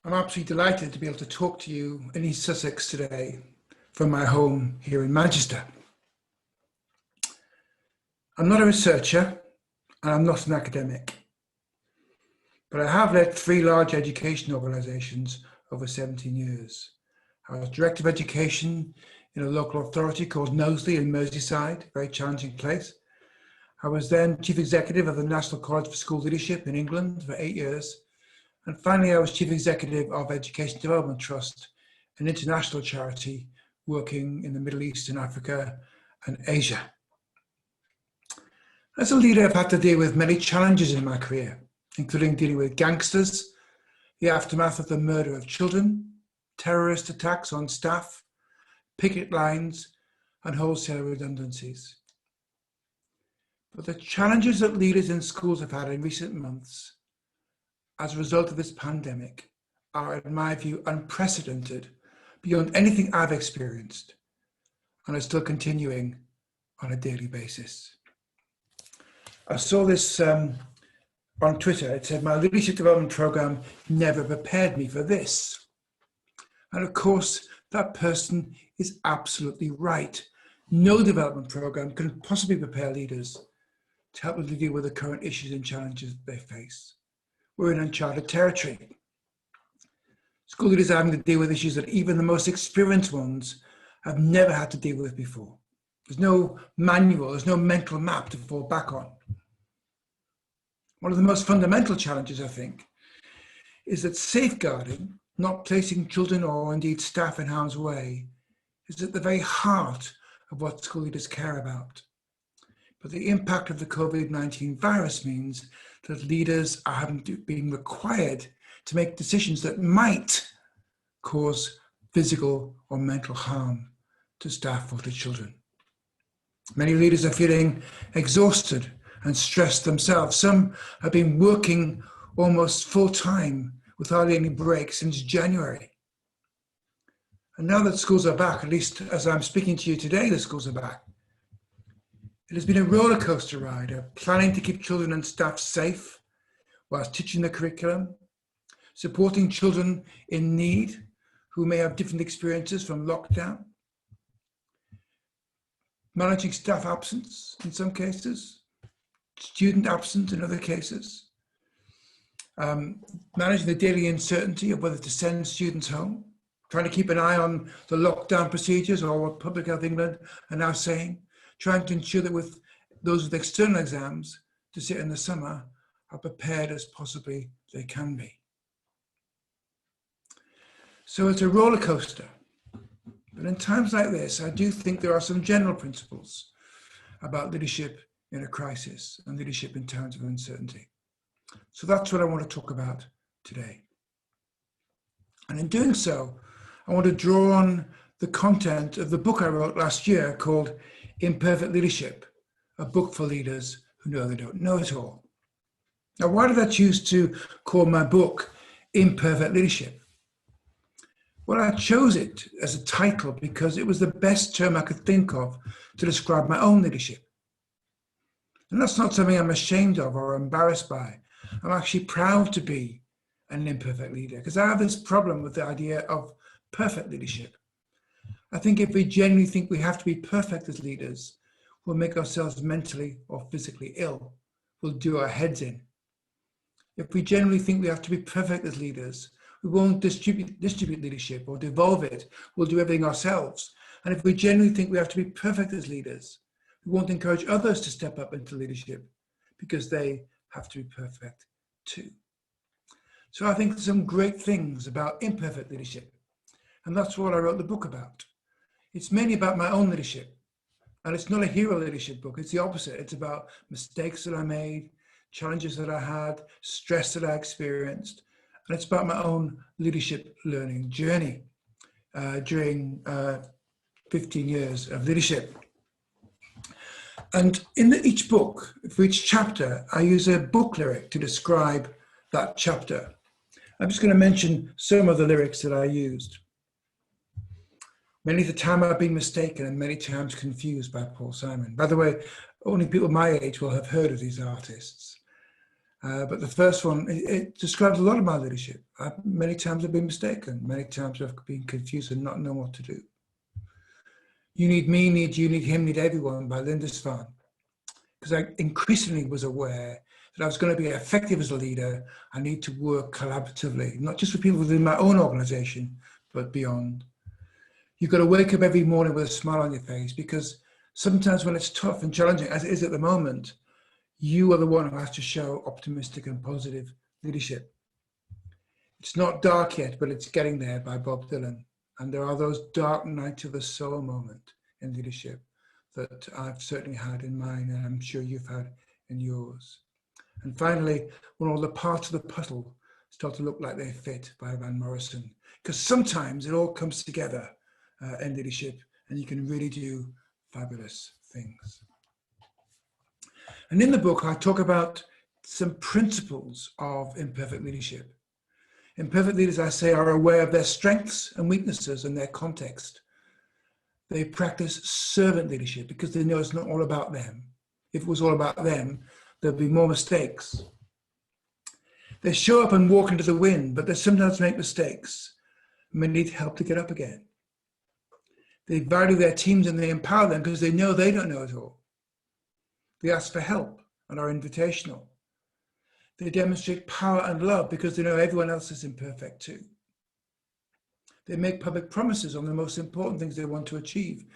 I'm absolutely delighted to be able to talk to you in East Sussex today from my home here in Manchester. I'm not a researcher and I'm not an academic, but I have led 3 large education organisations over 17 years. I was Director of Education in a local authority called Knowsley in Merseyside, a very challenging place. I was then Chief Executive of the National College for School Leadership in England for 8 years. And finally, I was Chief Executive of Education Development Trust, an international charity working in the Middle East and Africa and Asia. As a leader, I've had to deal with many challenges in my career, including dealing with gangsters, the aftermath of the murder of children, terrorist attacks on staff, picket lines, and wholesale redundancies. But the challenges that leaders in schools have had in recent months as a result of this pandemic are, in my view, unprecedented beyond anything I've experienced and are still continuing on a daily basis. I saw this on Twitter. It said, "My leadership development program never prepared me for this." And of course, that person is absolutely right. No development program can possibly prepare leaders to help them to deal with the current issues and challenges they face. We're in uncharted territory. School leaders are having to deal with issues that even the most experienced ones have never had to deal with before. There's no manual, there's no mental map to fall back on. One of the most fundamental challenges, I think, is that safeguarding, not placing children or indeed staff in harm's way, is at the very heart of what school leaders care about. But the impact of the COVID-19 virus means that leaders are being required to make decisions that might cause physical or mental harm to staff or to children. Many leaders are feeling exhausted and stressed themselves. Some have been working almost full-time with hardly any breaks since January. And now that schools are back, at least as I'm speaking to you today, the schools are back. It has been a roller coaster ride of planning to keep children and staff safe whilst teaching the curriculum, supporting children in need who may have different experiences from lockdown, managing staff absence in some cases, student absence in other cases, managing the daily uncertainty of whether to send students home, trying to keep an eye on the lockdown procedures or what Public Health England are now saying, trying to ensure that with those with external exams to sit in the summer are prepared as possibly they can be. So it's a roller coaster. But in times like this, I do think there are some general principles about leadership in a crisis and leadership in times of uncertainty. So that's what I want to talk about today. And in doing so, I want to draw on the content of the book I wrote last year called Imperfect Leadership, a book for leaders who know they don't know it all. Now, why did I choose to call my book Imperfect Leadership? Well, I chose it as a title because it was the best term I could think of to describe my own leadership. And that's not something I'm ashamed of or embarrassed by. I'm actually proud to be an imperfect leader because I have this problem with the idea of perfect leadership. I think if we genuinely think we have to be perfect as leaders, we'll make ourselves mentally or physically ill. We'll do our heads in. If we genuinely think we have to be perfect as leaders, we won't distribute leadership or devolve it. We'll do everything ourselves. And if we genuinely think we have to be perfect as leaders, we won't encourage others to step up into leadership because they have to be perfect too. So I think there's some great things about imperfect leadership. And that's what I wrote the book about. It's mainly about my own leadership. And it's not a hero leadership book. It's the opposite. It's about mistakes that I made, challenges that I had, stress that I experienced. And it's about my own leadership learning journey during 15 years of leadership. And in each book, for each chapter, I use a book lyric to describe that chapter. I'm just going to mention some of the lyrics that I used. Many of the time I've been mistaken and many times confused by Paul Simon. By the way, only people my age will have heard of these artists. But the first one, it describes a lot of my leadership. Many times I've been mistaken. Many times I've been confused and not known what to do. You Need Me, Need You, Need Him, Need Everyone by Linda Svan. Because I increasingly was aware that I was going to be effective as a leader, I need to work collaboratively, not just with people within my own organization, but beyond. You've got to wake up every morning with a smile on your face, because sometimes when it's tough and challenging, as it is at the moment, you are the one who has to show optimistic and positive leadership. It's not dark yet, but it's getting there by Bob Dylan. And there are those dark nights of the soul moment in leadership that I've certainly had in mine, and I'm sure you've had in yours. And finally, when all the parts of the puzzle start to look like they fit by Van Morrison, because sometimes it all comes together in leadership, and you can really do fabulous things. And in the book, I talk about some principles of imperfect leadership. Imperfect leaders, I say, are aware of their strengths and weaknesses and their context. They practice servant leadership because they know it's not all about them. If it was all about them, there'd be more mistakes. They show up and walk into the wind, but they sometimes make mistakes and may need help to get up again. They value their teams and they empower them because they know they don't know it all. They ask for help and are invitational. They demonstrate power and love because they know everyone else is imperfect too. They make public promises on the most important things they want to achieve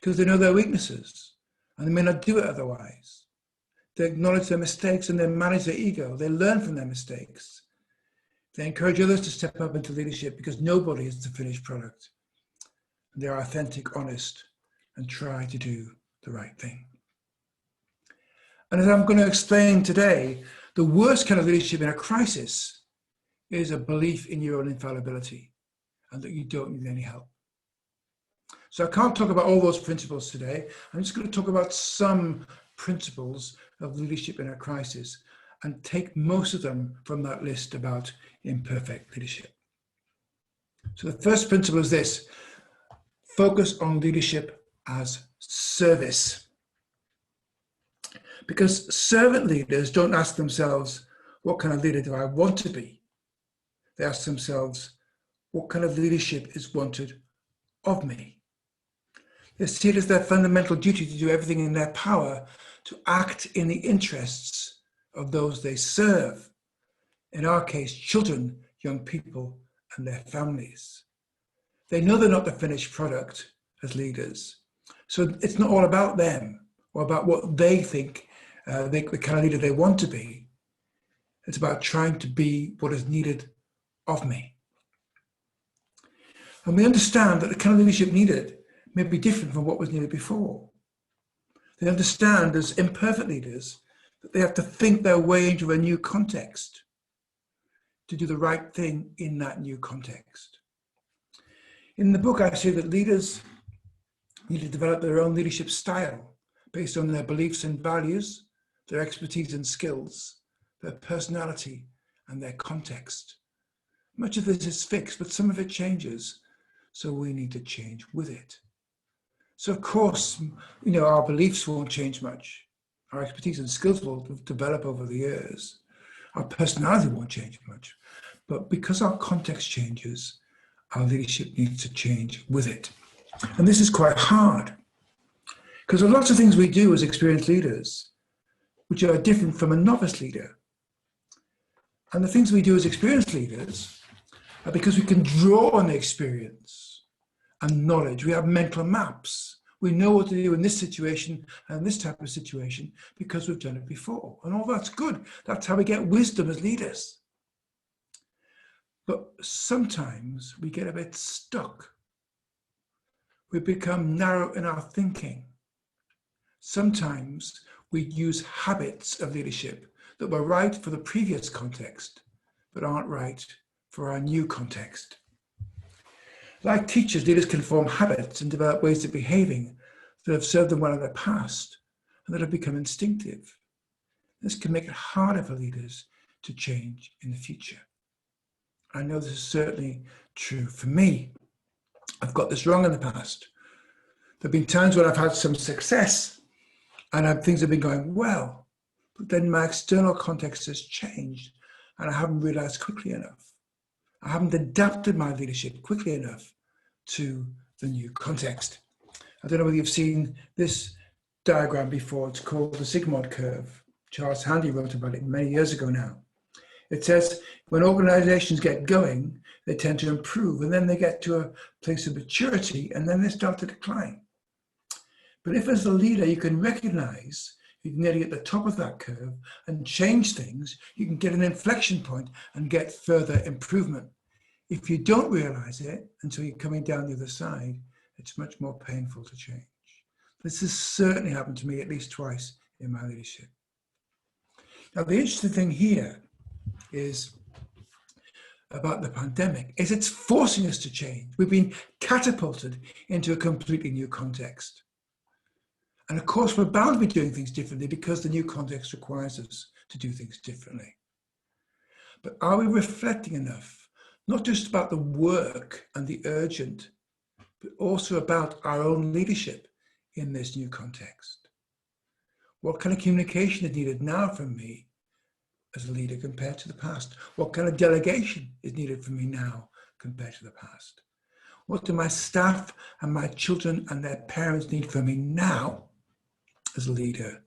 because they know their weaknesses and they may not do it otherwise. They acknowledge their mistakes and they manage their ego. They learn from their mistakes. They encourage others to step up into leadership because nobody is the finished product. And they're authentic, honest, and try to do the right thing. And as I'm going to explain today, the worst kind of leadership in a crisis is a belief in your own infallibility and that you don't need any help. So I can't talk about all those principles today. I'm just going to talk about some principles of leadership in a crisis and take most of them from that list about imperfect leadership. So the first principle is this: focus on leadership as service. Because servant leaders don't ask themselves, what kind of leader do I want to be? They ask themselves, what kind of leadership is wanted of me? They see it as their fundamental duty to do everything in their power to act in the interests of those they serve. In our case, children, young people, and their families. They know they're not the finished product as leaders. So it's not all about them or about what they think the kind of leader they want to be. It's about trying to be what is needed of me. And we understand that the kind of leadership needed may be different from what was needed before. They understand as imperfect leaders that they have to think their way into a new context to do the right thing in that new context. In the book, I say that leaders need to develop their own leadership style based on their beliefs and values, their expertise and skills, their personality, and their context. Much of this is fixed, but some of it changes, so we need to change with it. So of course, our beliefs won't change much. Our expertise and skills will develop over the years. Our personality won't change much. But because our context changes, our leadership needs to change with it. And this is quite hard, because there are lots of things we do as experienced leaders which are different from a novice leader. And the things we do as experienced leaders are because we can draw on the experience and knowledge. We have mental maps. We know what to do in this situation and this type of situation because we've done it before. And all that's good. That's how we get wisdom as leaders. But sometimes we get a bit stuck. We become narrow in our thinking. Sometimes we use habits of leadership that were right for the previous context, but aren't right for our new context. Like teachers, leaders can form habits and develop ways of behaving that have served them well in the past and that have become instinctive. This can make it harder for leaders to change in the future. I know this is certainly true for me. I've got this wrong in the past. There have been times when I've had some success and things have been going well, but then my external context has changed and I haven't realized quickly enough. I haven't adapted my leadership quickly enough to the new context. I don't know whether you've seen this diagram before. It's called the Sigmoid Curve. Charles Handy wrote about it many years ago now. It says when organizations get going, they tend to improve, and then they get to a place of maturity, and then they start to decline. But if as a leader you can recognize you're nearly at the top of that curve and change things, you can get an inflection point and get further improvement. If you don't realize it until you're coming down the other side, it's much more painful to change. This has certainly happened to me at least twice in my leadership. Now, the interesting thing here is about the pandemic is it's forcing us to change. We've been catapulted into a completely new context. And of course, we're bound to be doing things differently because the new context requires us to do things differently. But are we reflecting enough, not just about the work and the urgent, but also about our own leadership in this new context? What kind of communication is needed now from me as a leader compared to the past? What kind of delegation is needed from me now compared to the past? What do my staff and my children and their parents need from me now as a leader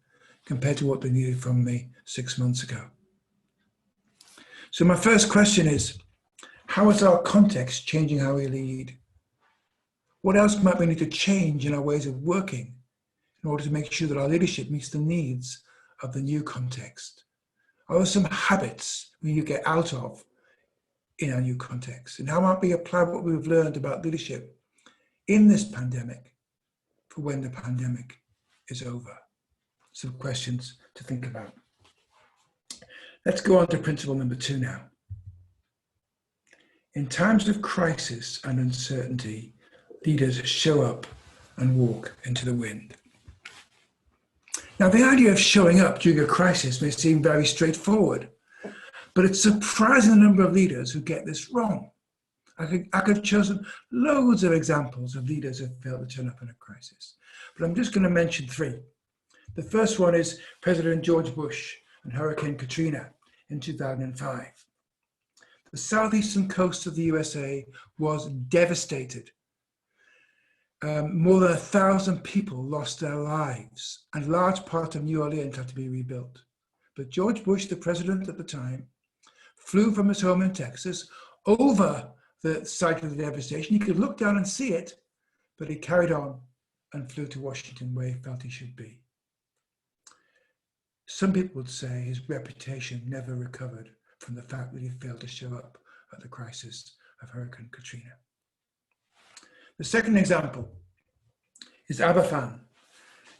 compared to what they needed from me 6 months ago? So my first question is, how is our context changing how we lead? What else might we need to change in our ways of working in order to make sure that our leadership meets the needs of the new context? Are there some habits we need to get out of in our new context? And how might we apply what we've learned about leadership in this pandemic for when the pandemic is over? Some questions to think about. Let's go on to principle number 2 now. In times of crisis and uncertainty, leaders show up and walk into the wind. Now, the idea of showing up during a crisis may seem very straightforward, but it's surprising the number of leaders who get this wrong. I could have chosen loads of examples of leaders who failed to turn up in a crisis, but I'm just going to mention 3. The first one is President George Bush and Hurricane Katrina in 2005. The southeastern coast of the USA was devastated. More than 1,000 people lost their lives, and a large part of New Orleans had to be rebuilt. But George Bush, the president at the time, flew from his home in Texas over the site of the devastation. He could look down and see it, but he carried on and flew to Washington, where he felt he should be. Some people would say his reputation never recovered from the fact that he failed to show up at the crisis of Hurricane Katrina. The second example is Aberfan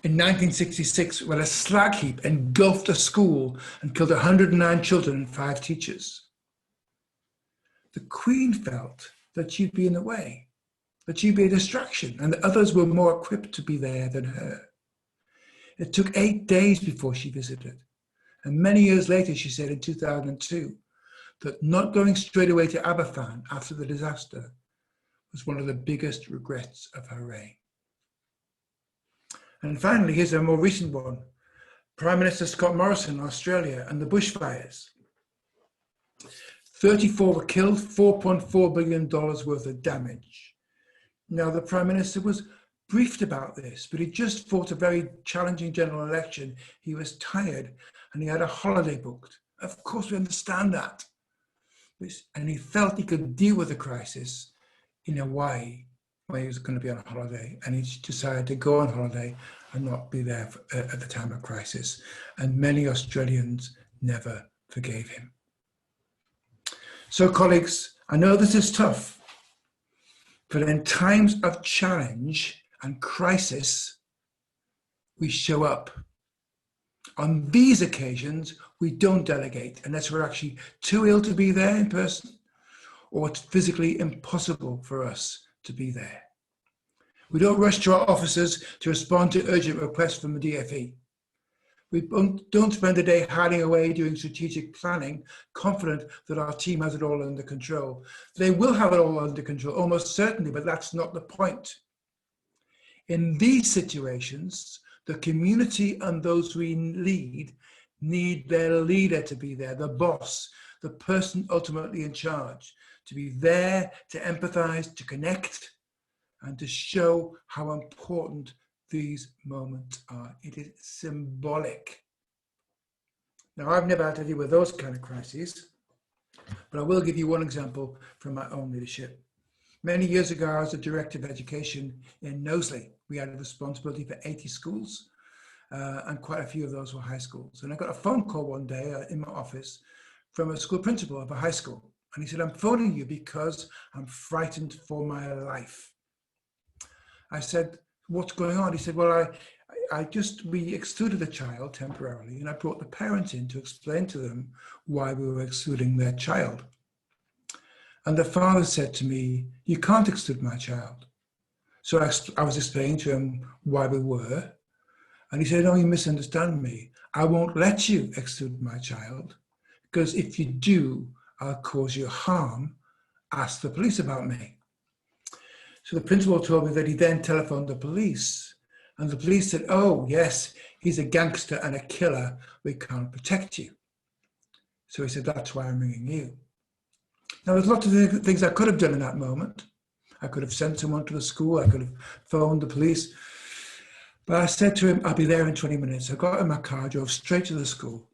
in 1966, when a slag heap engulfed a school and killed 109 children and 5 teachers. The Queen felt that she'd be in the way, that she'd be a distraction, and that others were more equipped to be there than her. It took 8 days before she visited, and many years later she said in 2002 that not going straight away to Aberfan after the disaster was one of the biggest regrets of her reign. And finally, here's a more recent one. Prime Minister Scott Morrison in Australia and the bushfires. 34 were killed, $4.4 billion worth of damage. Now, the Prime Minister was briefed about this, but he just fought a very challenging general election. He was tired and he had a holiday booked. Of course, we understand that. And he felt he could deal with the crisis in a way where he was going to be on holiday, and he decided to go on holiday and not be there at the time of crisis. And many Australians never forgave him. So colleagues, I know this is tough, but in times of challenge and crisis, we show up. On these occasions, we don't delegate unless we're actually too ill to be there in person, or it's physically impossible for us to be there. We don't rush to our offices to respond to urgent requests from the DFE. We don't spend the day hiding away doing strategic planning, confident that our team has it all under control. They will have it all under control, almost certainly, but that's not the point. In these situations, the community and those we lead need their leader to be there, the boss, the person ultimately in charge, to be there to empathize, to connect, and to show how important these moments are. It is symbolic. Now, I've never had to deal with those kind of crises, but I will give you one example from my own leadership. Many years ago, I was the Director of Education in Knowsley. We had a responsibility for 80 schools, and quite a few of those were high schools. And I got a phone call one day in my office from a school principal of a high school. And he said, "I'm phoning you because I'm frightened for my life." I said, "What's going on?" He said, "Well, we excluded a child temporarily, and I brought the parents in to explain to them why we were excluding their child. And the father said to me, 'You can't exclude my child.' So I was explaining to him why we were. And he said, 'No, you misunderstand me. I won't let you exclude my child, because if you do, I'll cause you harm. Ask the police about me.' So the principal told me that he then telephoned the police. And the police said, 'Oh, yes, he's a gangster and a killer. We can't protect you.' So he said, 'That's why I'm ringing you.' Now, there's lots of things I could have done in that moment. I could have sent someone to the school. I could have phoned the police. But I said to him, 'I'll be there in 20 minutes. I got in my car, drove straight to the school.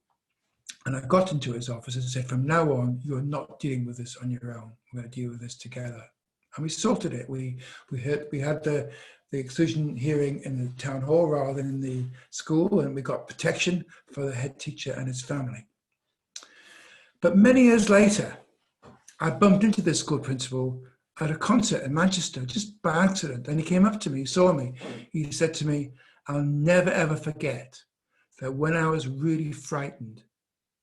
And I got into his office and said, 'From now on, you're not dealing with this on your own. We're going to deal with this together.' And we sorted it. We had the exclusion hearing in the town hall rather than in the school, and we got protection for the head teacher and his family. But many years later, I bumped into this school principal at a concert in Manchester, just by accident. And he came up to me, he saw me. He said to me, 'I'll never, ever forget that when I was really frightened,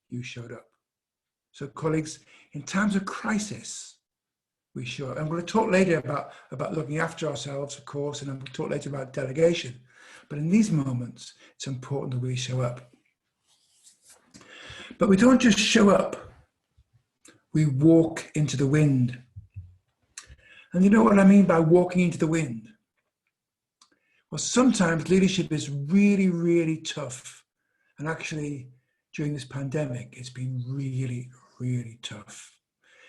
you showed up.' So colleagues, in times of crisis, we show up. And we're going to talk later about looking after ourselves, of course, and we'll talk later about delegation. But in these moments, it's important that we show up. But we don't just show up. We walk into the wind. And you know what I mean by walking into the wind? Well, sometimes leadership is really, really tough. And actually, during this pandemic, it's been really, really tough.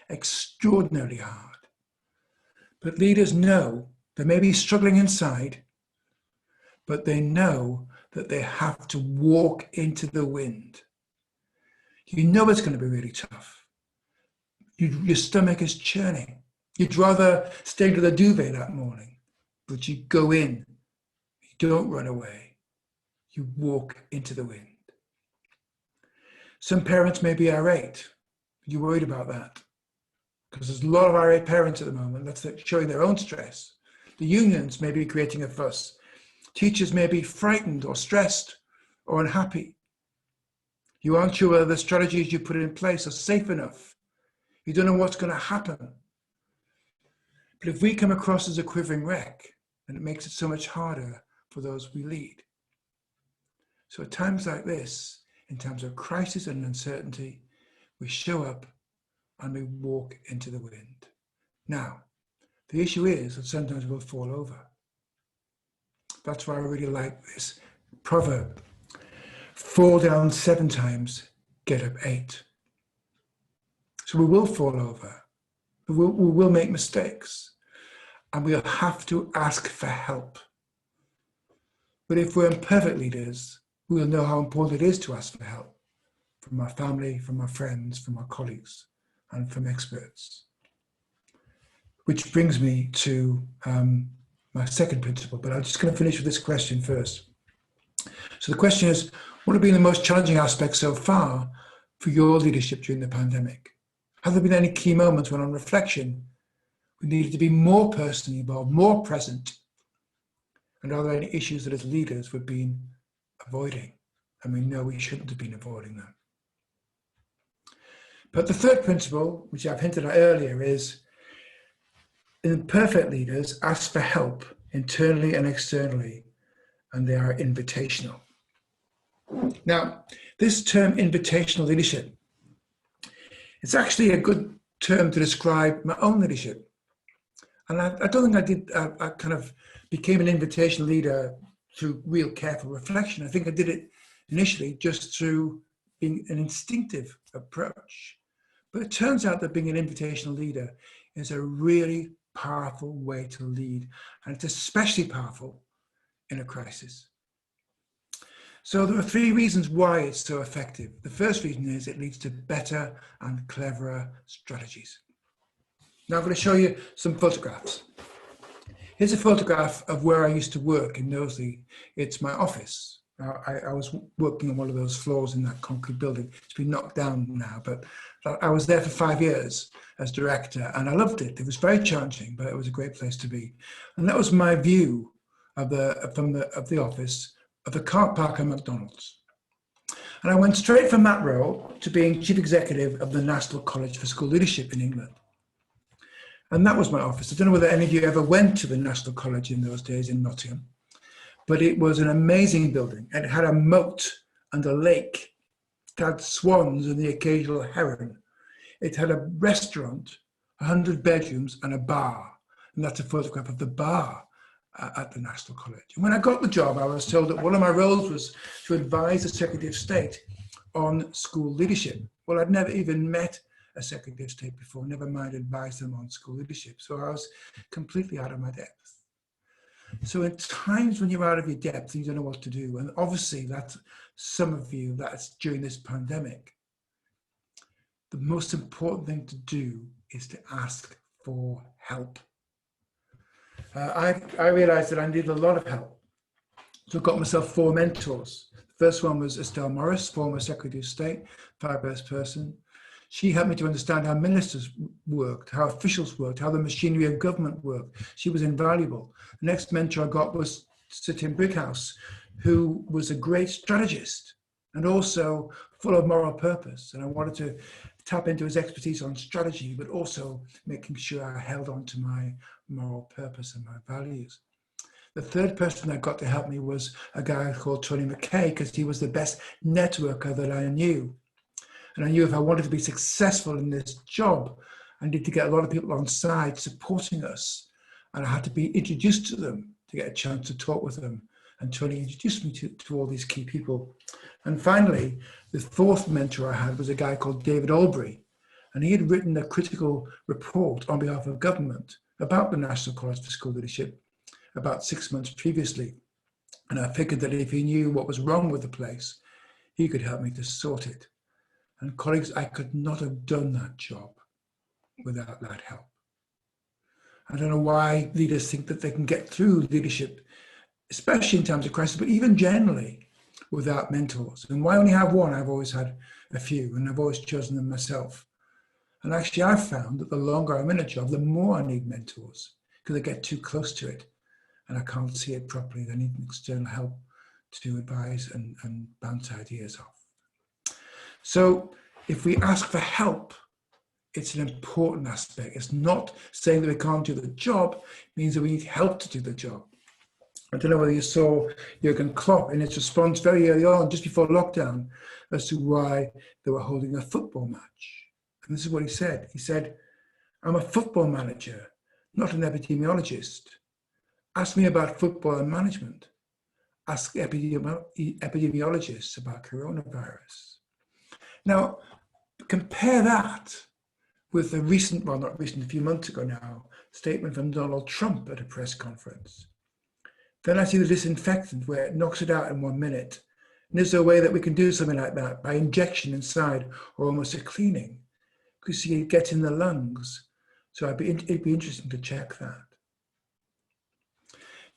Extraordinarily hard. But leaders know they may be struggling inside, but they know that they have to walk into the wind. You know it's going to be really tough. Your stomach is churning. You'd rather stay under the duvet that morning, but you go in. You don't run away. You walk into the wind. Some parents may be irate. You're worried about that, because there's a lot of irate parents at the moment. That's showing their own stress. The unions may be creating a fuss. Teachers may be frightened or stressed or unhappy. You aren't sure whether the strategies you put in place are safe enough. You don't know what's going to happen. But if we come across as a quivering wreck, then it makes it so much harder for those we lead. So at times like this, in times of crisis and uncertainty, we show up and we walk into the wind. Now, the issue is that sometimes we'll fall over. That's why I really like this proverb. Fall down 7 times, get up 8. So we will fall over. We will make mistakes. And we'll have to ask for help. But if we're imperfect leaders, we'll know how important it is to ask for help from our family, from our friends, from our colleagues, and from experts. Which brings me to my second principle, but I'm just going to finish with this question first. So the question is, what have been the most challenging aspects so far for your leadership during the pandemic? Have there been any key moments when, on reflection, we needed to be more personally involved, more present? And are there any issues that as leaders we've been avoiding? And we know we shouldn't have been avoiding them. But the third principle, which I've hinted at earlier, is imperfect leaders ask for help internally and externally, and they are invitational. Now, this term invitational leadership, it's actually a good term to describe my own leadership. And I don't think I kind of became an invitational leader through real careful reflection. I think I did it initially just through being an instinctive approach. But it turns out that being an invitational leader is a really powerful way to lead, and it's especially powerful in a crisis. So there are 3 reasons why it's so effective. The first reason is it leads to better and cleverer strategies. Now I'm going to show you some photographs. Here's a photograph of where I used to work in Knowsley. It's my office. I was working on one of those floors in that concrete building. It's been knocked down now, but I was there for 5 years as director, and I loved it. It was very challenging, but it was a great place to be. And that was my view of the office of the car park at McDonald's. And I went straight from that role to being chief executive of the National College for School Leadership in England. And that was my office. I don't know whether any of you ever went to the National College in those days in Nottingham, but it was an amazing building, and it had a moat and a lake. It had swans and the occasional heron. It had a restaurant, 100 bedrooms and a bar. And that's a photograph of the bar at the National College. And when I got the job, I was told that one of my roles was to advise the Secretary of State on school leadership. Well, I'd never even met a Secretary of State before, never mind advise them on school leadership. So I was completely out of my depth. So in times when you're out of your depth, you don't know what to do. And obviously that's some of you, that's during this pandemic. The most important thing to do is to ask for help. I realized that I needed a lot of help. So I got myself 4 mentors. The first one was Estelle Morris, former Secretary of State, fabulous person. She helped me to understand how ministers worked, how officials worked, how the machinery of government worked. She was invaluable. The next mentor I got was Sir Tim Brighouse, who was a great strategist and also full of moral purpose. And I wanted to tap into his expertise on strategy, but also making sure I held on to my moral purpose and my values. The third person that got to help me was a guy called Tony McKay, because he was the best networker that I knew. And I knew if I wanted to be successful in this job, I needed to get a lot of people on side supporting us. And I had to be introduced to them to get a chance to talk with them. And Tony introduced me to all these key people. And finally, the 4th mentor I had was a guy called David Albury. And he had written a critical report on behalf of government about the National College for School Leadership about 6 months previously. And I figured that if he knew what was wrong with the place, he could help me to sort it. And colleagues, I could not have done that job without that help. I don't know why leaders think that they can get through leadership, especially in times of crisis, but even generally without mentors. And why only have one? I've always had a few, and I've always chosen them myself. And actually, I've found that the longer I'm in a job, the more I need mentors, because I get too close to it and I can't see it properly. I need external help to advise and bounce ideas off. So if we ask for help, it's an important aspect. It's not saying that we can't do the job, it means that we need help to do the job. I don't know whether you saw Jurgen Klopp in his response very early on, just before lockdown, as to why they were holding a football match. And this is what he said. He said, "I'm a football manager, not an epidemiologist. Ask me about football and management. Ask epidemiologists about coronavirus." Now, compare that with a recent, well, not recent, a few months ago now, statement from Donald Trump at a press conference. Then I see the disinfectant where it knocks it out in 1 minute. And is there a way that we can do something like that by injection inside or almost a cleaning? Because it gets in the lungs. So it'd be interesting to check that.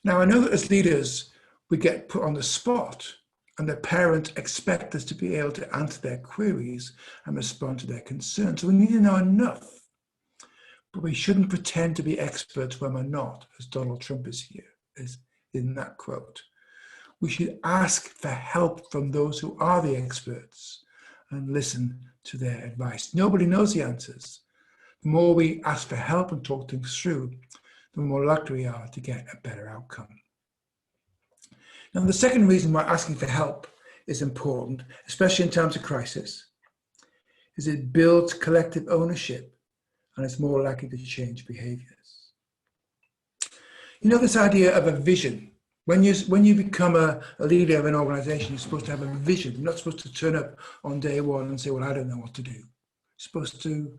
Now, I know that as leaders, we get put on the spot, and the parents expect us to be able to answer their queries and respond to their concerns. So we need to know enough, but we shouldn't pretend to be experts when we're not, as Donald Trump is here, is in that quote. We should ask for help from those who are the experts and listen to their advice. Nobody knows the answers. The more we ask for help and talk things through, the more likely we are to get a better outcome. Now, the second reason why asking for help is important, especially in times of crisis, is it builds collective ownership and it's more likely to change behaviours. You know, this idea of a vision When you become a leader of an organization, you're supposed to have a vision. You're not supposed to turn up on day one and say, well, I don't know what to do. You're supposed to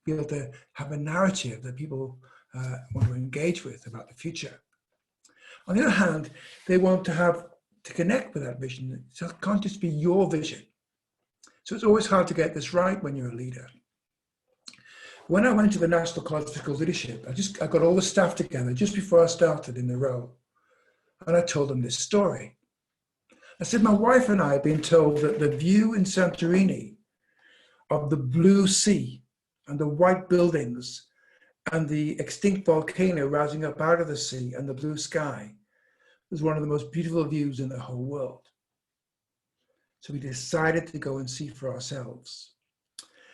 be able to have a narrative that people want to engage with about the future. On the other hand, they want to connect with that vision. So it can't just be your vision. So it's always hard to get this right when you're a leader. When I went to the National College for School Leadership, I got all the staff together just before I started in the role. And I told them this story. I said, my wife and I have been told that the view in Santorini of the blue sea and the white buildings and the extinct volcano rising up out of the sea and the blue sky was one of the most beautiful views in the whole world. So we decided to go and see for ourselves.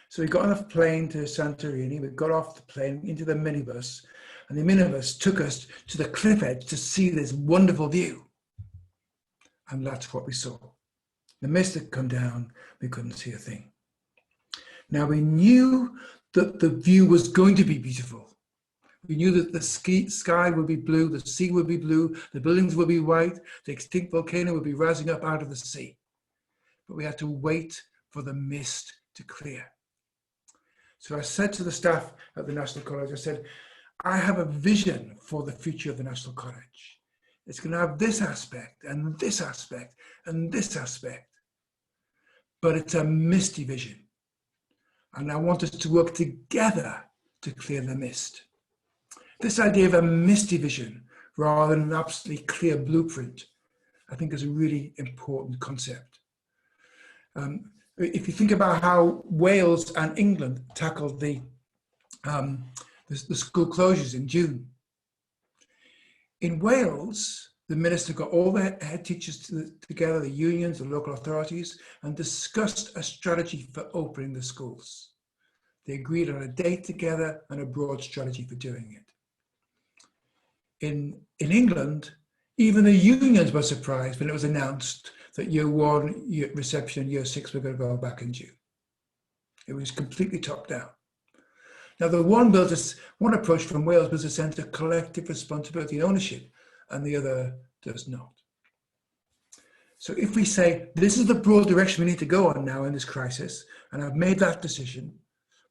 So we got on a plane to Santorini, we got off the plane into the minibus, and the minibus took us to the cliff edge to see this wonderful view. And that's what we saw. The mist had come down, we couldn't see a thing. Now we knew that the view was going to be beautiful. We knew that the sky would be blue, the sea would be blue, the buildings would be white, the extinct volcano would be rising up out of the sea. But we had to wait for the mist to clear. So I said to the staff at the National College, I said, I have a vision for the future of the National College. It's going to have this aspect and this aspect and this aspect. But it's a misty vision. And I want us to work together to clear the mist. This idea of a misty vision rather than an absolutely clear blueprint, I think is a really important concept. If you think about how Wales and England tackled the school closures in June. In Wales, the minister got all the head teachers together, the unions, the local authorities, and discussed a strategy for opening the schools. They agreed on a date together and a broad strategy for doing it. In England, even the unions were surprised when it was announced that year one reception and year 6 were going to go back in June. It was completely top down. Now, the one approach from Wales was a sense of collective responsibility and ownership, and the other does not. So if we say, this is the broad direction we need to go on now in this crisis, and I've made that decision,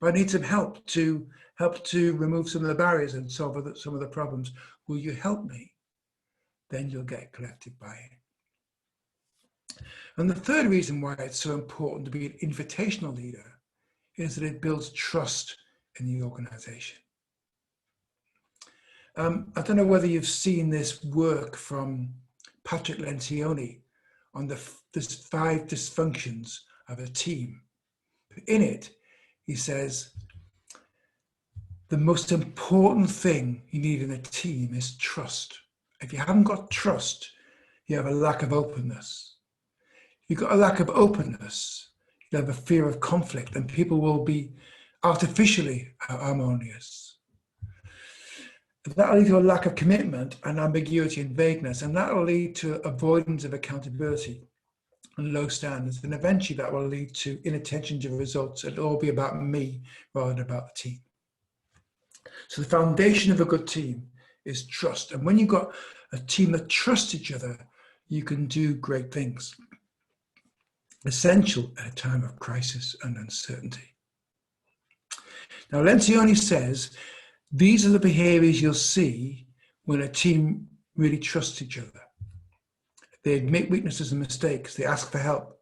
but I need some help to remove some of the barriers and solve some of the problems, will you help me? Then you'll get collective buy-in. And the third reason why it's so important to be an invitational leader is that it builds trust in the organization. I don't know whether you've seen this work from Patrick Lencioni on the 5 dysfunctions of a team. In it, he says, the most important thing you need in a team is trust. If you haven't got trust, you have a lack of openness. If you've got a lack of openness, you have a fear of conflict, and people will be artificially harmonious. That will lead to a lack of commitment and ambiguity and vagueness, and that will lead to avoidance of accountability and low standards, and eventually that will lead to inattention to results. It'll all be about me rather than about the team. So the foundation of a good team is trust, and when you've got a team that trusts each other, you can do great things. Essential at a time of crisis and uncertainty. Now, Lencioni says, these are the behaviors you'll see when a team really trusts each other. They admit weaknesses and mistakes. They ask for help.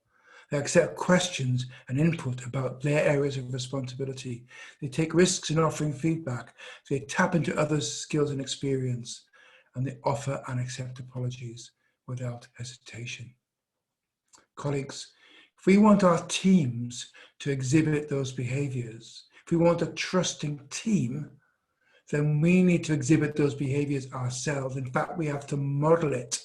They accept questions and input about their areas of responsibility. They take risks in offering feedback. They tap into others' skills and experience, and they offer and accept apologies without hesitation. Colleagues, if we want our teams to exhibit those behaviors, if we want a trusting team, then we need to exhibit those behaviors ourselves. In fact, we have to model it,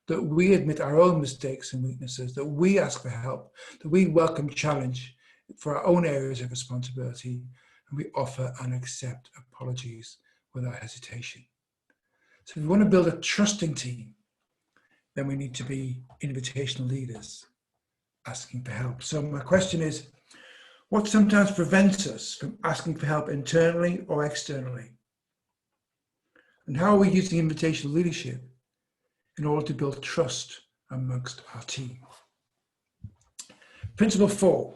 that we admit our own mistakes and weaknesses, that we ask for help, that we welcome challenge for our own areas of responsibility, and we offer and accept apologies without hesitation. So if we want to build a trusting team, then we need to be invitational leaders, asking for help. So my question is, what sometimes prevents us from asking for help internally or externally? And how are we using invitational leadership in order to build trust amongst our team. Principle 4,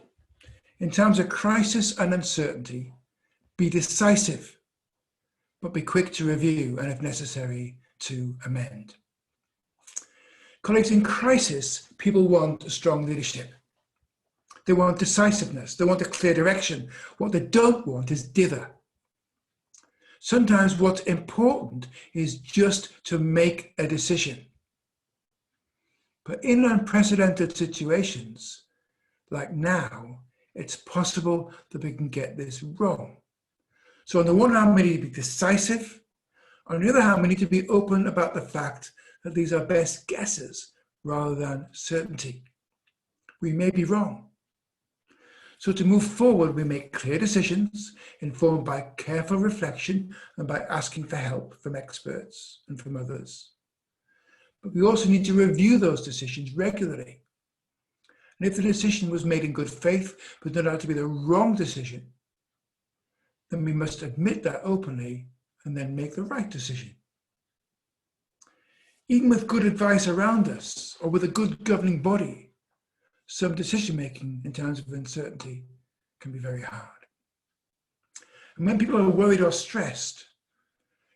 in times of crisis and uncertainty, be decisive, but be quick to review and, if necessary, to amend. Colleagues, in crisis, people want a strong leadership. They want decisiveness. They want a clear direction. What they don't want is dither. Sometimes what's important is just to make a decision. But in unprecedented situations, like now, it's possible that we can get this wrong. So on the one hand, we need to be decisive. On the other hand, we need to be open about the fact that these are best guesses rather than certainty. We may be wrong. So to move forward, we make clear decisions informed by careful reflection and by asking for help from experts and from others. But we also need to review those decisions regularly. And if the decision was made in good faith, but turned out to be the wrong decision, then we must admit that openly and then make the right decision. Even with good advice around us or with a good governing body, some decision-making in times of uncertainty can be very hard. And when people are worried or stressed,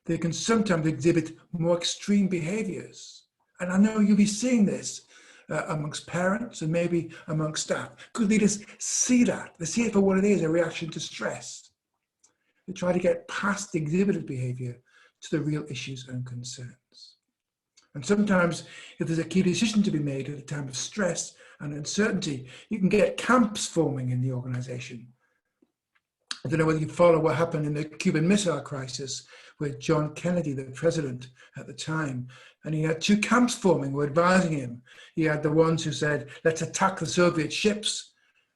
they can sometimes exhibit more extreme behaviours. And I know you'll be seeing this amongst parents and maybe amongst staff. Good leaders see that. They see it for what it is, a reaction to stress. They try to get past the exhibited behaviour to the real issues and concerns. And sometimes if there's a key decision to be made at a time of stress and uncertainty, you can get camps forming in the organisation. I don't know whether you follow what happened in the Cuban Missile Crisis with John Kennedy, the president at the time, and he had two camps forming who were advising him. He had the ones who said, let's attack the Soviet ships,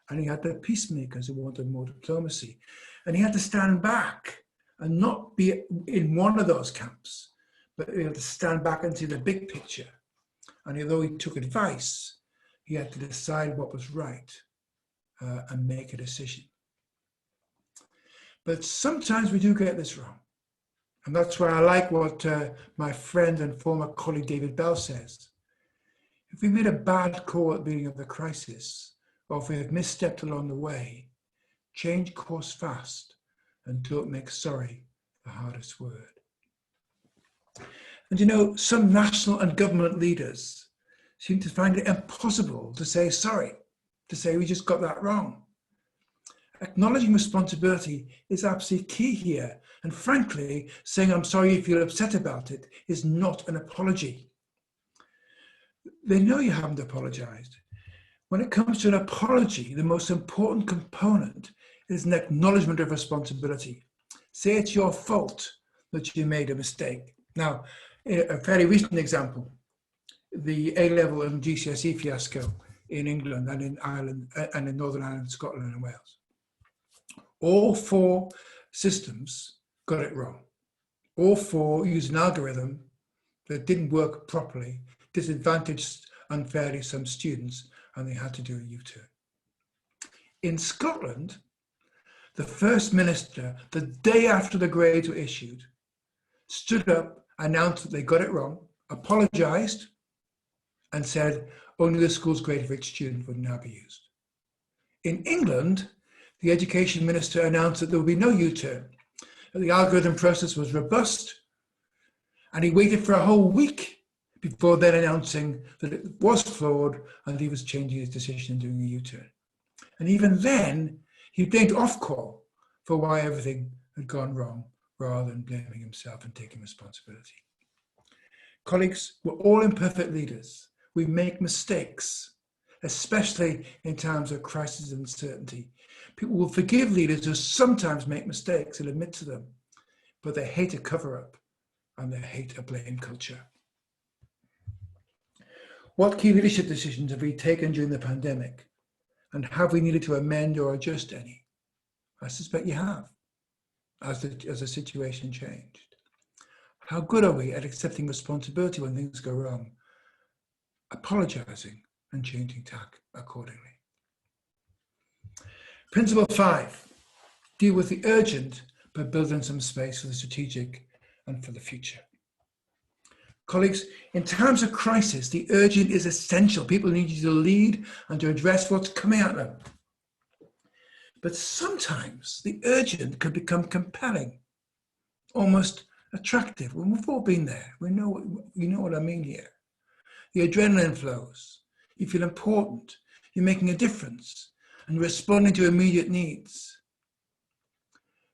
and he had the peacemakers who wanted more diplomacy. And he had to stand back and not be in one of those camps, but he had to stand back and see the big picture. And although he took advice, he had to decide what was right and make a decision. But sometimes we do get this wrong. And that's why I like what my friend and former colleague David Bell says. If we made a bad call at the beginning of the crisis, or if we have misstepped along the way, change course fast and don't make sorry the hardest word. And you know, some national and government leaders seem to find it impossible to say sorry, to say we just got that wrong. Acknowledging responsibility is absolutely key here. And frankly, saying I'm sorry you feel upset about it is not an apology. They know you haven't apologized. When it comes to an apology, the most important component is an acknowledgement of responsibility. Say it's your fault that you made a mistake. Now, a fairly recent example, the A-level and GCSE fiasco in England and in Ireland and in Northern Ireland, Scotland and Wales. All four systems got it wrong. All four used an algorithm that didn't work properly, disadvantaged unfairly some students, and they had to do a U-turn. In Scotland, the First Minister, the day after the grades were issued, stood up, announced that they got it wrong, apologised, and said only the school's grade for each student would now be used. In England, the Education Minister announced that there would be no U-turn, that the algorithm process was robust, and he waited for a whole week before then announcing that it was flawed and he was changing his decision and doing a U-turn. And even then, he blamed Ofqual for why everything had gone wrong, rather than blaming himself and taking responsibility. Colleagues, we're all imperfect leaders. We make mistakes, especially in times of crisis and uncertainty. People will forgive leaders who sometimes make mistakes and admit to them, but they hate a cover-up and they hate a blame culture. What key leadership decisions have we taken during the pandemic? And have we needed to amend or adjust any? I suspect you have, as the situation changed. How good are we at accepting responsibility when things go wrong, apologising and changing tack accordingly? Principle 5, deal with the urgent, but build in some space for the strategic and for the future. Colleagues, in times of crisis, the urgent is essential. People need you to lead and to address what's coming at them. But sometimes the urgent can become compelling, almost attractive. Well, we've all been there. We know what I mean here. The adrenaline flows. You feel important. You're making a difference and responding to immediate needs.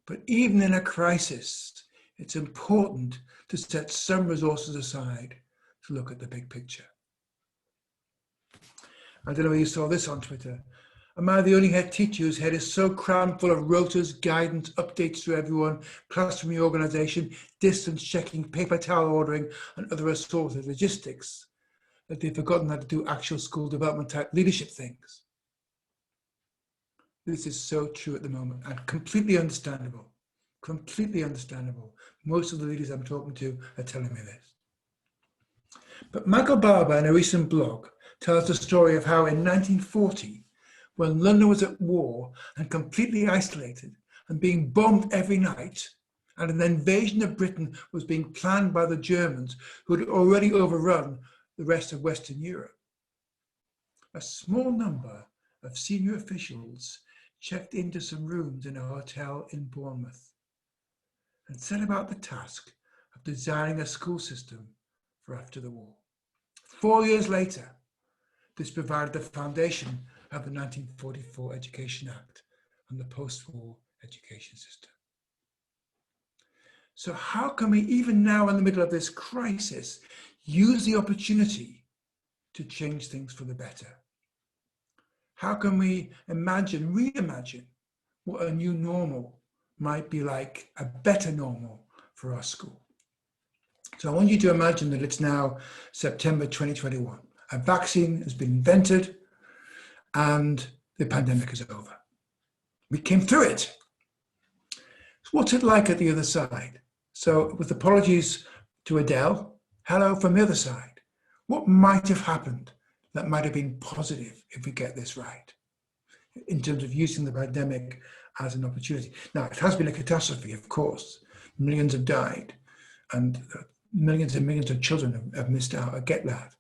But even in a crisis, it's important to set some resources aside to look at the big picture. I don't know if you saw this on Twitter. Am I the only head teacher whose head is so crammed full of rotas, guidance, updates to everyone, classroom reorganisation, distance checking, paper towel ordering, and other assorted logistics that they've forgotten how to do actual school development type leadership things? This is so true at the moment and completely understandable. Completely understandable. Most of the leaders I'm talking to are telling me this. But Michael Barber, in a recent blog, tells the story of how in 1940, when London was at war and completely isolated and being bombed every night, and an invasion of Britain was being planned by the Germans who had already overrun the rest of Western Europe, a small number of senior officials checked into some rooms in a hotel in Bournemouth and set about the task of designing a school system for after the war. 4 years later, this provided the foundation of the 1944 Education Act and the post-war education system. So how can we, even now in the middle of this crisis, use the opportunity to change things for the better? How can we reimagine what a new normal might be like, a better normal for our school? So I want you to imagine that it's now September 2021. A vaccine has been invented and the pandemic is over. We came through it. So what's it like at the other side? So with apologies to Adele, hello from the other side. What might have happened that might have been positive if we get this right, in terms of using the pandemic as an opportunity? Now, it has been a catastrophe, of course. Millions have died and millions and millions of children have missed out. I get that.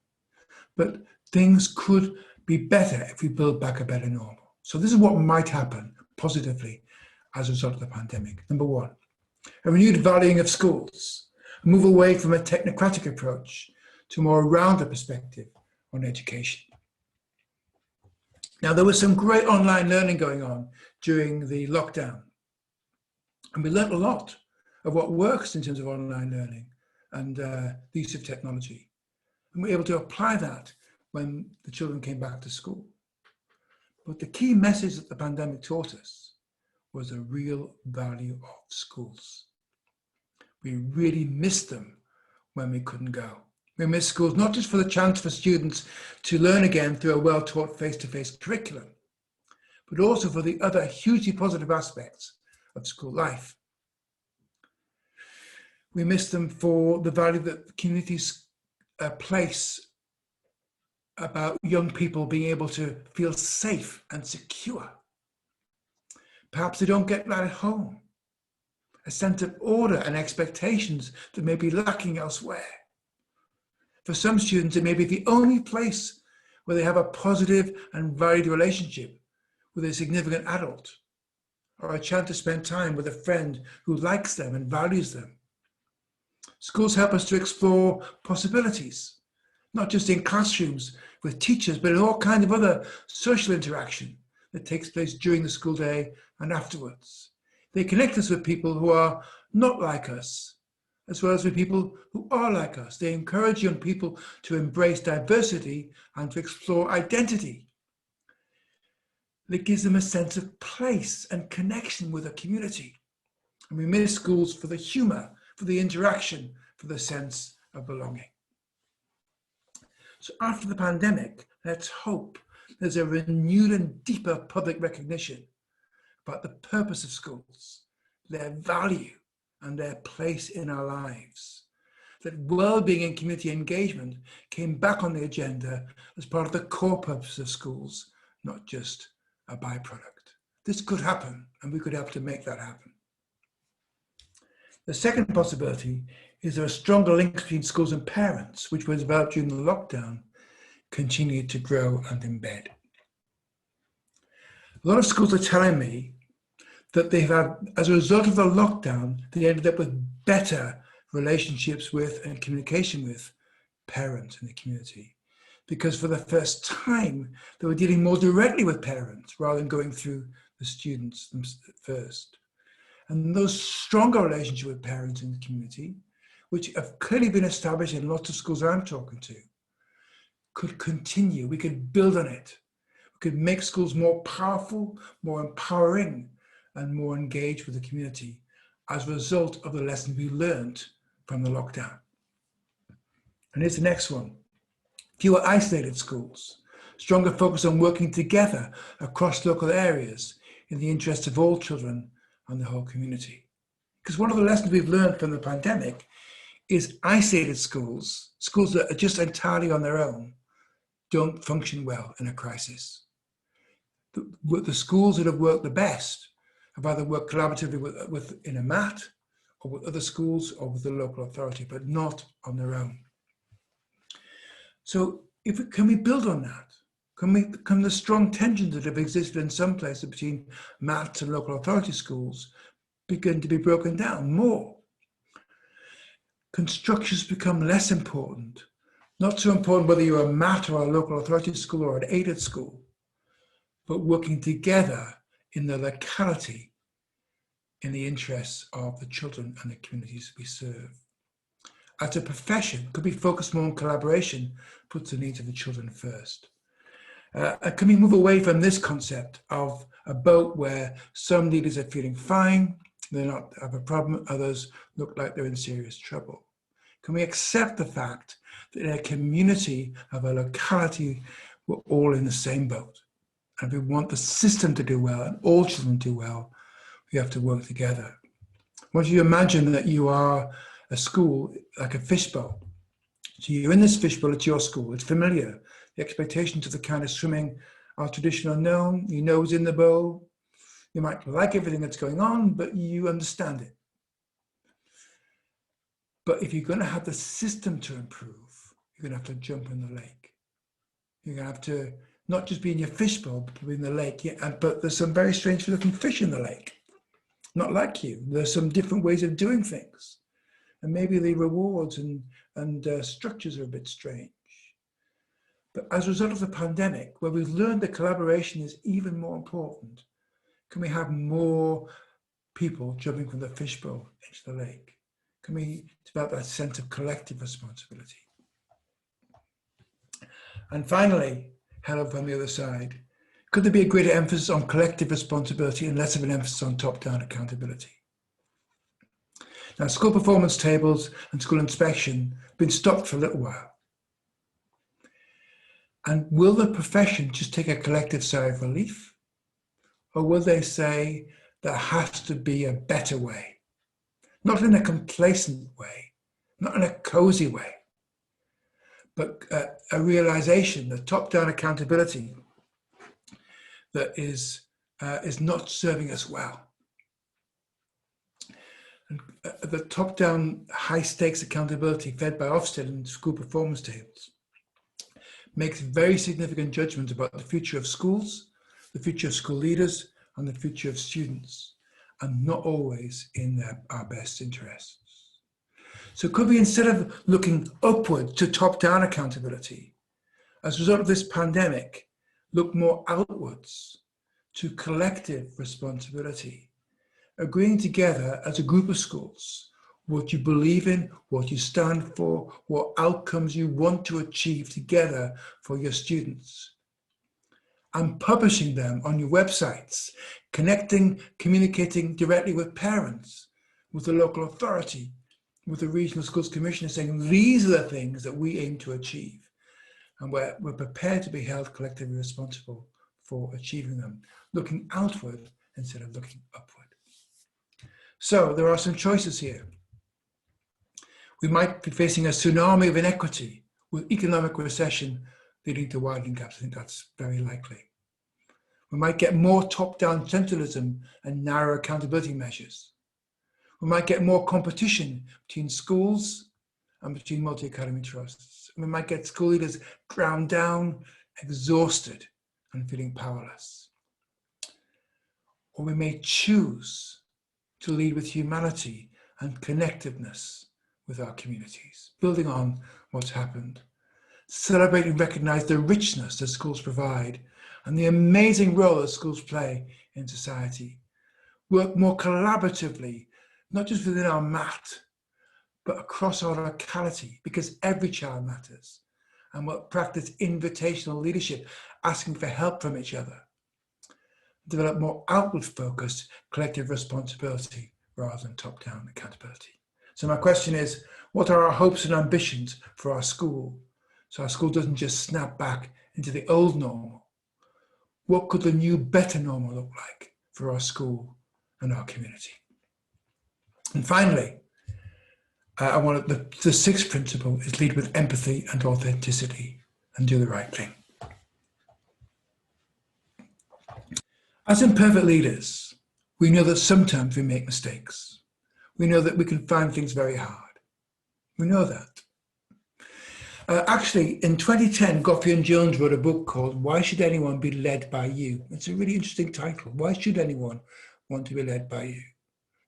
But things could be better if we build back a better normal. So this is what might happen positively as a result of the pandemic. Number one, a renewed valuing of schools, a move away from a technocratic approach to a more rounded perspective on education. Now, there was some great online learning going on during the lockdown, and we learned a lot of what works in terms of online learning and the use of technology. And we were able to apply that when the children came back to school. But the key message that the pandemic taught us was the real value of schools. We really missed them when we couldn't go. We missed schools not just for the chance for students to learn again through a well-taught face-to-face curriculum, but also for the other hugely positive aspects of school life. We missed them for the value that communities place about young people being able to feel safe and secure. Perhaps they don't get that at home. A sense of order and expectations that may be lacking elsewhere. For some students, it may be the only place where they have a positive and varied relationship with a significant adult, or a chance to spend time with a friend who likes them and values them. Schools help us to explore possibilities, not just in classrooms with teachers, but in all kinds of other social interaction that takes place during the school day and afterwards. They connect us with people who are not like us, as well as with people who are like us. They encourage young people to embrace diversity and to explore identity. It gives them a sense of place and connection with a community. And we miss schools for the humour, for the interaction, for the sense of belonging. So after the pandemic, let's hope there's a renewed and deeper public recognition about the purpose of schools, their value and their place in our lives. That well-being and community engagement came back on the agenda as part of the core purpose of schools, not just a byproduct. This could happen, and we could help to make that happen. The second possibility is there a stronger link between schools and parents, which was developed during the lockdown, continued to grow and embed. A lot of schools are telling me that they've had, as a result of the lockdown, they ended up with better relationships with and communication with parents in the community. Because for the first time, they were dealing more directly with parents rather than going through the students first. And those stronger relationships with parents in the community, which have clearly been established in lots of schools I'm talking to, could continue. We could build on it. We could make schools more powerful, more empowering, and more engaged with the community as a result of the lessons we learned from the lockdown. And here's the next one. Fewer isolated schools, stronger focus on working together across local areas in the interest of all children and the whole community. Because one of the lessons we've learned from the pandemic is isolated schools, schools that are just entirely on their own, don't function well in a crisis. The schools that have worked the best have either worked collaboratively with in a MAT or with other schools or with the local authority, but not on their own. So can we build on that? Can the strong tensions that have existed in some places between MATs and local authority schools begin to be broken down more? Can structures become less important? Not so important whether you're a MAT or a local authority school or an aided school, but working together in the locality in the interests of the children and the communities we serve. As a profession, could we focus more on collaboration, puts the needs of the children first? Can we move away from this concept of a boat where some leaders are feeling fine, they not have a problem, others look like they're in serious trouble? Can we accept the fact that in a community of a locality, we're all in the same boat? And if we want the system to do well and all children do well, we have to work together. Once you imagine that you are a school, like a fishbowl. So you're in this fishbowl, it's your school, it's familiar. The expectations of the kind of swimming are traditional known, your nose in the bowl. You might like everything that's going on, but you understand it. But if you're going to have the system to improve, you're going to have to jump in the lake. You're going to have to not just be in your fishbowl, but be in the lake. Yeah, but there's some very strange looking fish in the lake. Not like you. There's some different ways of doing things. And maybe the rewards and structures are a bit strange. But as a result of the pandemic, where we've learned that collaboration is even more important, can we have more people jumping from the fishbowl into the lake? Can we develop that sense of collective responsibility? And finally, hello from the other side, could there be a greater emphasis on collective responsibility and less of an emphasis on top-down accountability? Now, school performance tables and school inspection have been stopped for a little while. And will the profession just take a collective sigh of relief? Or will they say there has to be a better way? Not in a complacent way, not in a cozy way, but a realization that top-down accountability that is not serving us well. And the top-down high-stakes accountability fed by Ofsted and school performance tables makes very significant judgments about the future of schools, the future of school leaders, and the future of students, and not always in our best interests. So could we, instead of looking upward to top-down accountability, as a result of this pandemic, look more outwards to collective responsibility, agreeing together as a group of schools what you believe in, what you stand for, what outcomes you want to achieve together for your students, and publishing them on your websites, communicating directly with parents, with the local authority, with the regional schools commissioner, saying these are the things that we aim to achieve, and we're prepared to be held collectively responsible for achieving them, looking outward instead of looking upward. So there are some choices here. We might be facing a tsunami of inequity with economic recession leading to widening gaps. I think that's very likely. We might get more top-down centralism and narrow accountability measures. We might get more competition between schools and between multi-academy trusts. We might get school leaders ground down, exhausted, and feeling powerless. Or we may choose to lead with humanity and connectiveness with our communities, building on what's happened. Celebrate and recognise the richness that schools provide and the amazing role that schools play in society. Work more collaboratively, not just within our mat, but across our locality, because every child matters. And we'll practice invitational leadership, asking for help from each other. Develop more outward focused collective responsibility rather than top-down accountability. So my question is, what are our hopes and ambitions for our school? So our school doesn't just snap back into the old normal. What could the new, better normal look like for our school and our community? And finally, the sixth principle is lead with empathy and authenticity and do the right thing. As imperfect leaders, we know that sometimes we make mistakes. We know that we can find things very hard. We know that. Actually, in 2010, Goffey and Jones wrote a book called Why Should Anyone Be Led by You? It's a really interesting title. Why should anyone want to be led by you?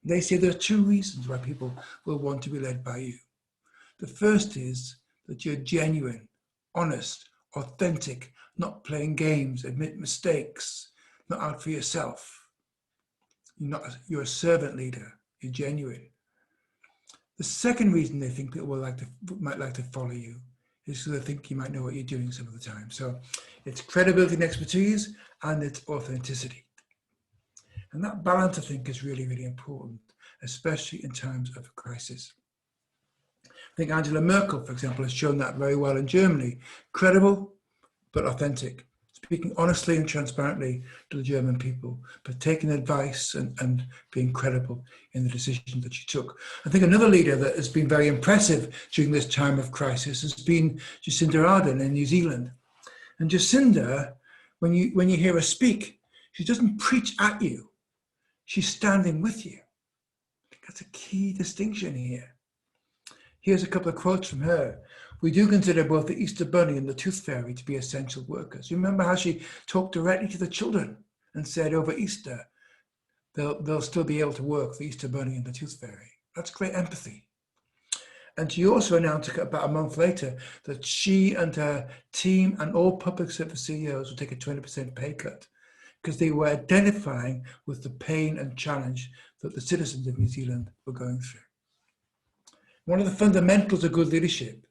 They say there are two reasons why people will want to be led by you. The first is that you're genuine, honest, authentic, not playing games, admit mistakes, not out for yourself. You're a servant leader, you're genuine. The second reason they think people might like to follow you is because they think you might know what you're doing some of the time. So it's credibility and expertise, and it's authenticity. And that balance, I think, is really, really important, especially in times of crisis. I think Angela Merkel, for example, has shown that very well in Germany. Credible, but authentic. Speaking honestly and transparently to the German people, but taking advice and being credible in the decisions that she took. I think another leader that has been very impressive during this time of crisis has been Jacinda Ardern in New Zealand. And Jacinda, when you hear her speak, she doesn't preach at you. She's standing with you. I think that's a key distinction here. Here's a couple of quotes from her. We do consider both the Easter Bunny and the Tooth Fairy to be essential workers. You remember how she talked directly to the children and said over Easter, they'll still be able to work, the Easter Bunny and the Tooth Fairy. That's great empathy. And she also announced about a month later that she and her team and all public service CEOs will take a 20% pay cut because they were identifying with the pain and challenge that the citizens of New Zealand were going through. One of the fundamentals of good leadership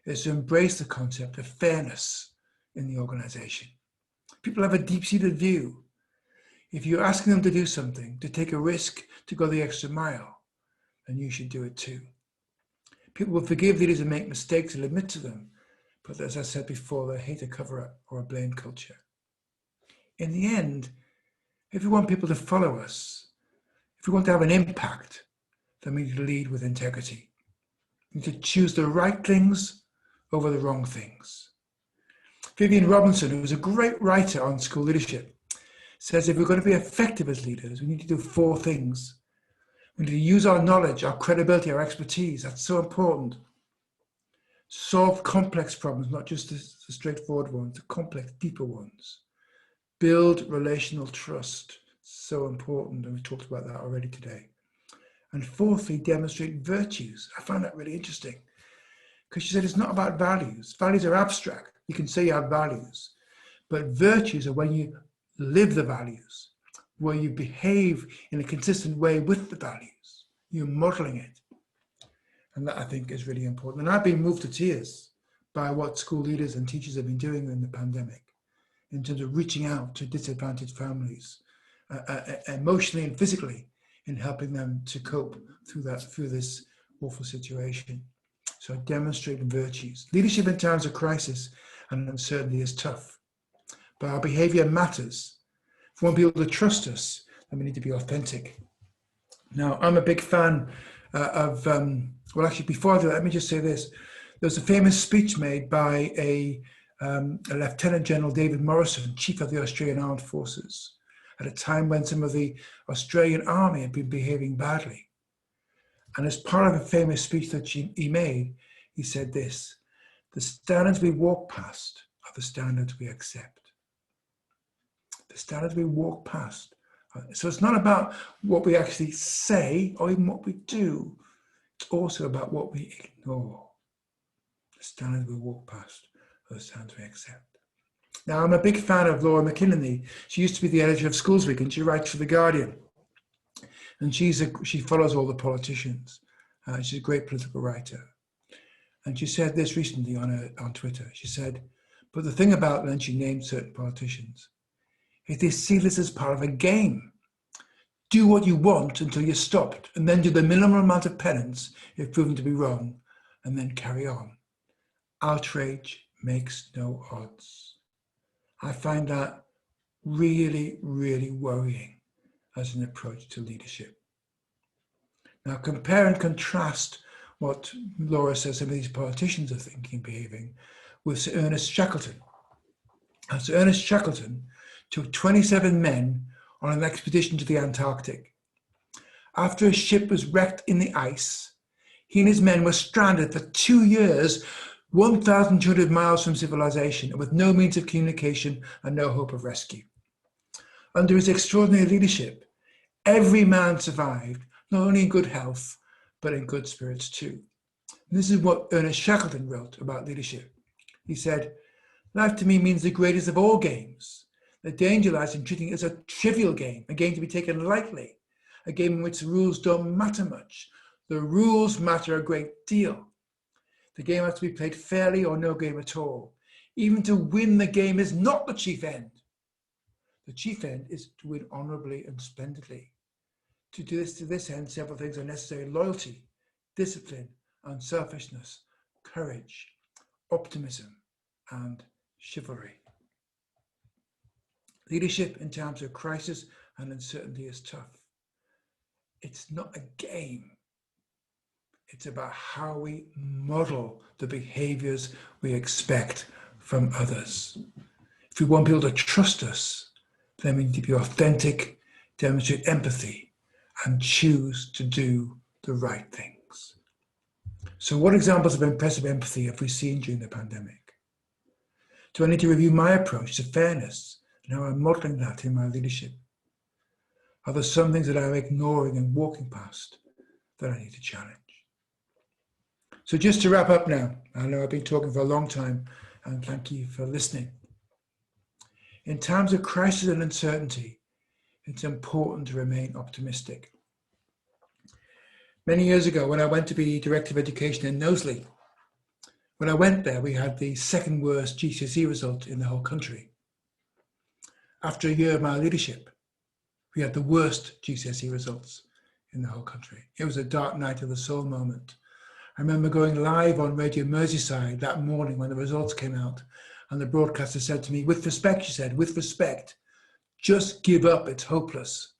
is to embrace the concept of fairness in the organization. People have a deep-seated view. If you're asking them to do something, to take a risk, to go the extra mile, then you should do it too. People will forgive leaders who make mistakes and admit to them, but as I said before, they hate a cover-up or a blame culture. In the end, if we want people to follow us, if we want to have an impact, then we need to lead with integrity. We need to choose the right things over the wrong things. Vivian Robinson, who was a great writer on school leadership, says if we're going to be effective as leaders, we need to do 4 things. We need to use our knowledge, our credibility, our expertise. That's so important. Solve complex problems, not just the straightforward ones, the complex, deeper ones. Build relational trust. So important, and we talked about that already today. And fourthly, demonstrate virtues. I found that really interesting because she said it's not about values. Values are abstract. You can say you have values, but virtues are when you live the values, where you behave in a consistent way with the values. You're modeling it. And that I think is really important. And I've been moved to tears by what school leaders and teachers have been doing in the pandemic in terms of reaching out to disadvantaged families, emotionally and physically, in helping them to cope through this awful situation. So demonstrate virtues. Leadership in times of crisis and uncertainty is tough, but our behavior matters. If we want people to trust us, then we need to be authentic. Now, I'm a big fan of, well, actually, before I do that, let me just say this. There's a famous speech made by a Lieutenant General David Morrison, Chief of the Australian Armed Forces, at a time when some of the Australian Army had been behaving badly. And as part of a famous speech that he made, he said this: the standards we walk past are the standards we accept. The standards we walk past. So it's not about what we actually say or even what we do. It's also about what we ignore. The standards we walk past are the standards we accept. Now, I'm a big fan of Laura McKinley. She used to be the editor of Schools Week, and she writes for The Guardian. And she follows all the politicians. She's a great political writer. And she said this recently on Twitter. She said, but the thing about, and then she named certain politicians, is they see this as part of a game. Do what you want until you're stopped, and then do the minimum amount of penance if proven to be wrong, and then carry on. Outrage makes no odds. I find that really, really worrying as an approach to leadership. Now, compare and contrast what Laura says some of these politicians are thinking and behaving with Sir Ernest Shackleton. And Sir Ernest Shackleton took 27 men on an expedition to the Antarctic. After his ship was wrecked in the ice, he and his men were stranded for 2 years, 1,200 miles from civilization, and with no means of communication and no hope of rescue. Under his extraordinary leadership, every man survived, not only in good health, but in good spirits too. And this is what Ernest Shackleton wrote about leadership. He said, life to me means the greatest of all games. The danger lies in treating it as a trivial game, a game to be taken lightly, a game in which the rules don't matter much. The rules matter a great deal. The game has to be played fairly or no game at all. Even to win the game is not the chief end. The chief end is to win honorably and splendidly. To this end, several things are necessary: loyalty, discipline, unselfishness, courage, optimism, and chivalry. Leadership in times of crisis and uncertainty is tough. It's not a game. It's about how we model the behaviors we expect from others. If we want people to trust us, then we need to be authentic, demonstrate empathy, and choose to do the right things. So what examples of impressive empathy have we seen during the pandemic? Do I need to review my approach to fairness and how I'm modeling that in my leadership? Are there some things that I'm ignoring and walking past that I need to challenge? So just to wrap up now, I know I've been talking for a long time, and thank you for listening. In times of crisis and uncertainty, it's important to remain optimistic. Many years ago, when I went to be Director of Education in Knowsley, when I went there, we had the second worst GCSE result in the whole country. After a year of my leadership, we had the worst GCSE results in the whole country. It was a dark night of the soul moment. I remember going live on Radio Merseyside that morning when the results came out, and the broadcaster said to me, with respect, she said, with respect, just give up, it's hopeless.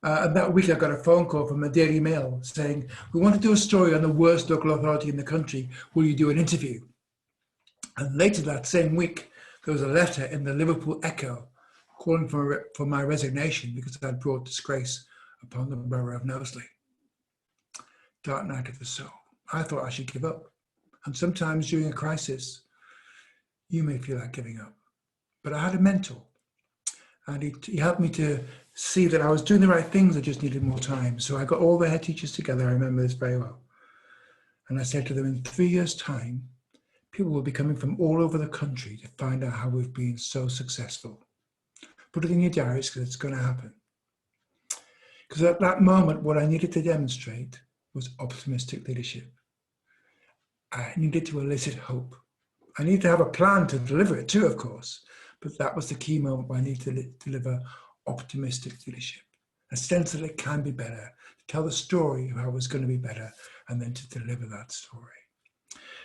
And that week I got a phone call from a Daily Mail saying, we want to do a story on the worst local authority in the country, will you do an interview? And later that same week, there was a letter in the Liverpool Echo calling for my resignation because I had brought disgrace upon the borough of Knowsley. Dark night of the soul. I thought I should give up. And sometimes during a crisis, you may feel like giving up. But I had a mentor, and he helped me to see that I was doing the right things, I just needed more time. So I got all the head teachers together, I remember this very well. And I said to them, in 3 years' time, people will be coming from all over the country to find out how we've been so successful. Put it in your diaries because it's going to happen. Because at that moment, what I needed to demonstrate was optimistic leadership. I needed to elicit hope. I needed to have a plan to deliver it too, of course, but that was the key moment where I needed to deliver optimistic leadership. A sense that it can be better, to tell the story of how it was going to be better, and then to deliver that story.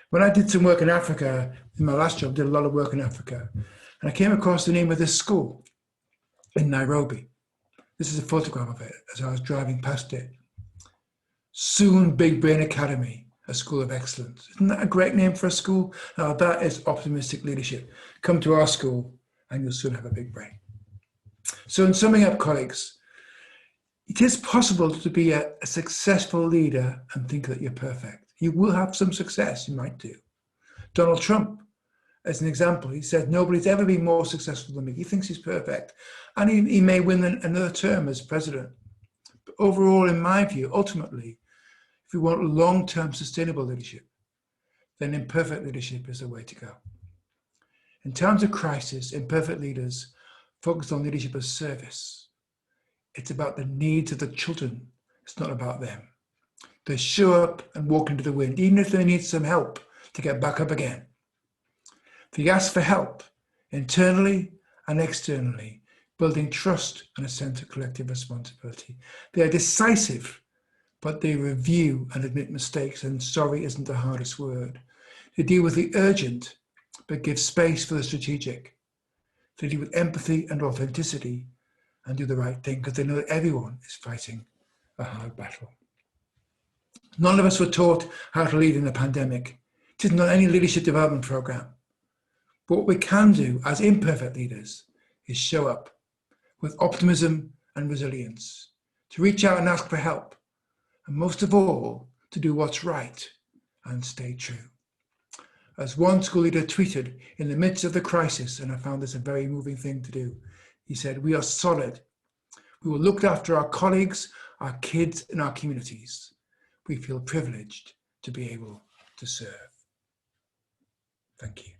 When I did some work in Africa, in my last job, I did a lot of work in Africa, and I came across the name of this school in Nairobi. This is a photograph of it as I was driving past it. Soon Big Brain Academy, a school of excellence. Isn't that a great name for a school? Now that is optimistic leadership. Come to our school and you'll soon have a big brain. So in summing up, colleagues, It is possible to be a successful leader and think that you're perfect. You will have some success, you might do. Donald Trump, as an example, he said, nobody's ever been more successful than me. He thinks he's perfect. And he may win another term as president. But overall, in my view, ultimately, if we want long-term sustainable leadership, then imperfect leadership is the way to go. In times of crisis, imperfect leaders focus on leadership as service. It's about the needs of the children. It's not about them. They show up and walk into the wind, even if they need some help to get back up again. They ask for help internally and externally, building trust and a sense of collective responsibility. They are decisive, but they review and admit mistakes, and sorry isn't the hardest word. They deal with the urgent, but give space for the strategic. They deal with empathy and authenticity and do the right thing because they know that everyone is fighting a hard battle. None of us were taught how to lead in a pandemic. It isn't on any leadership development program. But what we can do as imperfect leaders is show up with optimism and resilience, to reach out and ask for help, and most of all, to do what's right and stay true. As one school leader tweeted in the midst of the crisis, and I found this a very moving thing to do, he said, "We are solid. We will look after our colleagues, our kids, and our communities. We feel privileged to be able to serve." Thank you.